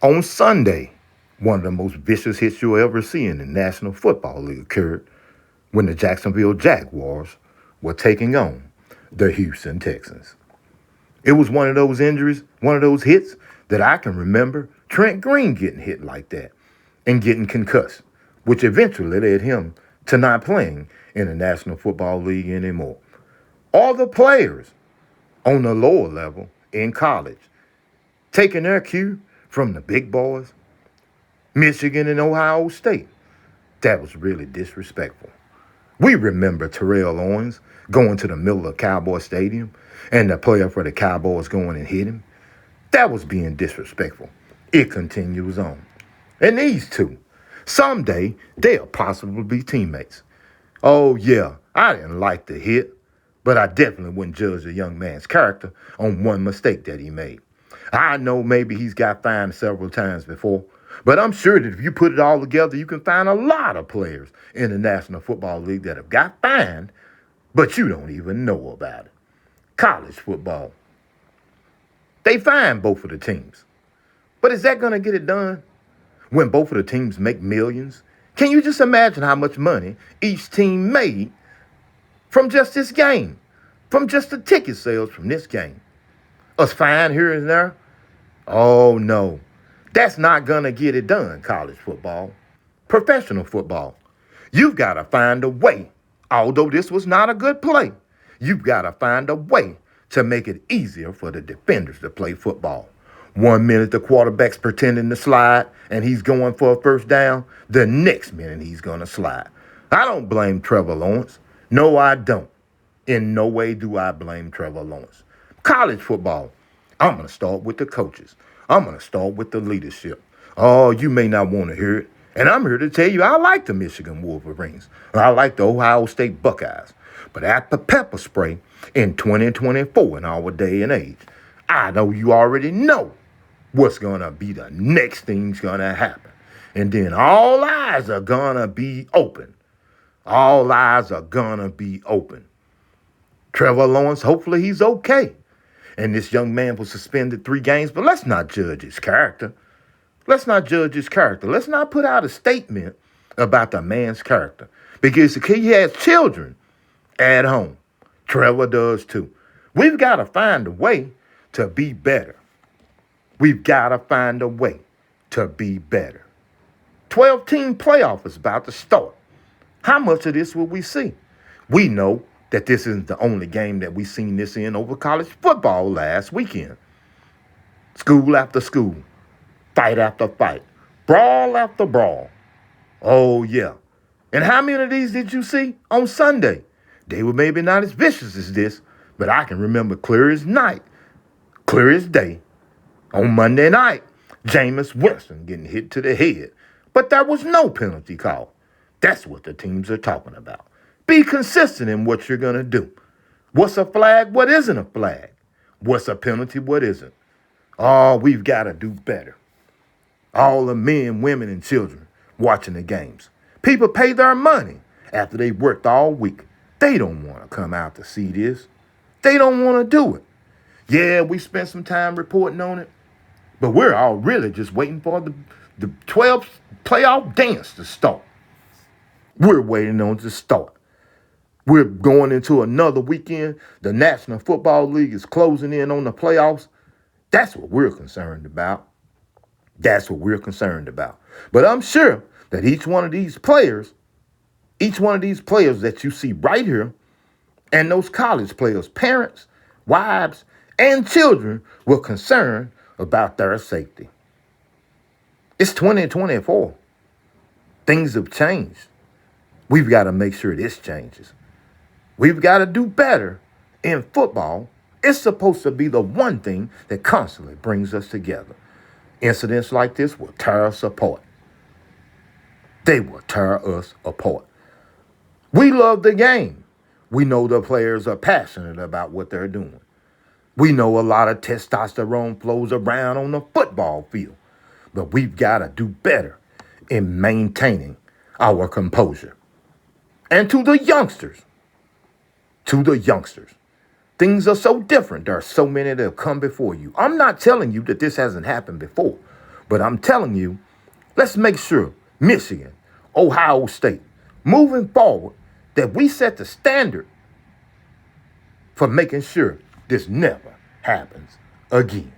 On Sunday, one of the most vicious hits you'll ever see in the National Football League occurred when the Jacksonville Jaguars were taking on the Houston Texans. It was one of those injuries, one of those hits that I can remember Trent Green getting hit like that and getting concussed, which eventually led him to not playing in the National Football League anymore. All the players on the lower level in college taking their cue from the big boys, Michigan and Ohio State. That was really disrespectful. We remember Terrell Owens going to the middle of Cowboy Stadium and the player for the Cowboys going and hit him. That was being disrespectful. It continues on. And these two, someday they'll possibly be teammates. Oh yeah, I didn't like the hit, but I definitely wouldn't judge a young man's character on one mistake that he made. I know maybe he's got fined several times before, but I'm sure that if you put it all together, you can find a lot of players in the National Football League that have got fined, but you don't even know about it. College football. They fine both of the teams. But is that going to get it done when both of the teams make millions? Can you just imagine how much money each team made from just this game, from just the ticket sales from this game? Us fine here and there? Oh, no. That's not going to get it done, college football. Professional football. You've got to find a way, although this was not a good play, you've got to find a way to make it easier for the defenders to play football. 1 minute the quarterback's pretending to slide and he's going for a first down. The next minute he's going to slide. I don't blame Trevor Lawrence. No, I don't. In no way do I blame Trevor Lawrence. College football, I'm going to start with the coaches. I'm going to start with the leadership. Oh, you may not want to hear it. And I'm here to tell you I like the Michigan Wolverines. I like the Ohio State Buckeyes. But after pepper spray in 2024 in our day and age, I know you already know what's going to be the next thing's going to happen. And then all eyes are going to be open. All eyes are going to be open. Trevor Lawrence, hopefully he's okay. And this young man was suspended 3 games, but let's not judge his character. Let's not judge his character. Let's not put out a statement about the man's character. Because he has children at home. Trevor does too. We've got to find a way to be better. We've got to find a way to be better. 12-team playoff is about to start. How much of this will we see? We know that this isn't the only game that we've seen this in over college football last weekend. School after school, fight after fight, brawl after brawl. Oh, yeah. And how many of these did you see on Sunday? They were maybe not as vicious as this, but I can remember clear as night, clear as day. On Monday night, Jameis Winston getting hit to the head, but there was no penalty call. That's what the teams are talking about. Be consistent in what you're going to do. What's a flag? What isn't a flag? What's a penalty? What isn't? Oh, we've got to do better. All the men, women, and children watching the games. People pay their money after they worked all week. They don't want to come out to see this. They don't want to do it. Yeah, we spent some time reporting on it, but we're all really just waiting for the 12th playoff dance to start. We're waiting on it to start. We're going into another weekend. The National Football League is closing in on the playoffs. That's what we're concerned about. That's what we're concerned about. But I'm sure that each one of these players that you see right here, and those college players' parents, wives, and children were concerned about their safety. It's 2024. Things have changed. We've got to make sure this changes. We've got to do better in football. It's supposed to be the one thing that constantly brings us together. Incidents like this will tear us apart. They will tear us apart. We love the game. We know the players are passionate about what they're doing. We know a lot of testosterone flows around on the football field. But we've got to do better in maintaining our composure. And to the youngsters, things are so different. There are so many that have come before you. I'm not telling you that this hasn't happened before. But I'm telling you, let's make sure Michigan, Ohio State, moving forward, that we set the standard for making sure this never happens again.